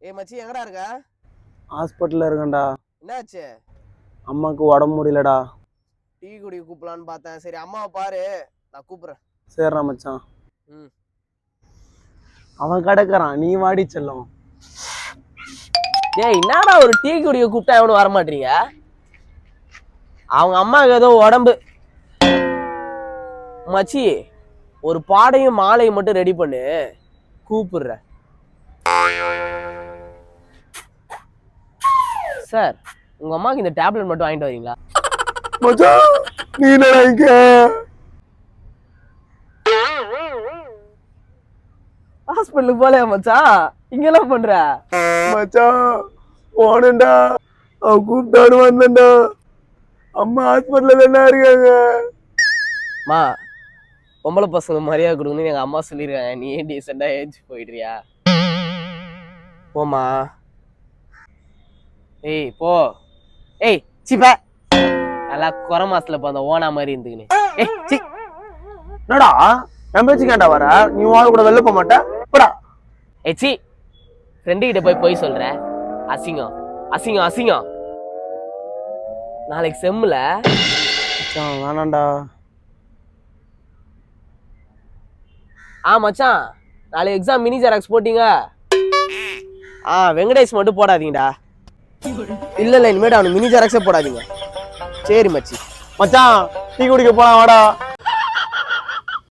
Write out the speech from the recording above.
ஏய் மச்சி எங்கடா இருக்க? ஹாஸ்பிட்டல்ல இருக்கேன்டா. என்னாச்சு? அம்மாக்கு உடம்பு முடியலடா. டீ குடி கூப்பிடலான்னு பார்த்தேன். சரி அம்மாவை பாரு, நான் கூப்பிடுறேன். சரிடா மச்சான். ம். அவன் கிடக்குறான், நீ வாடி செல்லம். ஏய் என்னடா ஒரு டீ குடிக்க கூப்பிட்டா எவனும் வர மாட்டீங்க? அவங்க அம்மாவுக்கு ஏதோ உடம்பு. மச்சி ஒரு பாடையும் மாலையும் மட்டும் ரெடி பண்ணு, கூப்பிடுற. சார் உங்க அம்மாவுக்கு இந்த டேப்லெட் மட்டும் வாங்கிட்டு வரீங்களா? மச்சான் நீ என்னடா இங்க? ஹாஸ்பிட்டலுக்கு போலையா மச்சான்? இங்கெல்லாம் பண்ற? மச்சான் போனேன்டா, அவன் கூப்பிட்டாரு வந்தேன்டா. அம்மா ஹாஸ்பிட்டல்ல தானே இருக்காங்க. மா பொம்பளை பசங்க மரியாதை கொடுக்கணும்னு எங்க அம்மா சொல்லிருக்காங்க. நீ ஏன் டீசெண்டா ஏஞ்சி போயிடுறியா? போமா. ஏய் போ. ஏய் சிப்ப நல்லா குறை மாசத்துல போந்த ஓனா மாதிரி இருந்துக்குன்னு. ஏய் சி என்னடா என் பேச்சு கேட்டா வர? நீ வாழ கூட வெளில போக மாட்டேன் போடா. ஏய் சி ஃப்ரெண்டு கிட்ட போய் சொல்ற. அசிங்கம் அசிங்கம் அசிங்கம். நாளைக்கு செம்முல மச்சான் வேணாண்டா. மச்சான் நாளைக்கு எக்ஸாம் மினி ஜெராக்ஸ் போட்டீங்க. வெங்கடேஷ் மட்டும் போடாதீங்கடா. இல்ல இனிமேட்டு அவனுக்கு மினி ஜெராக்ஸே போடாதீங்க. சரி மச்சி. மச்சான் டீ குடிக்க போலாம் வாடா.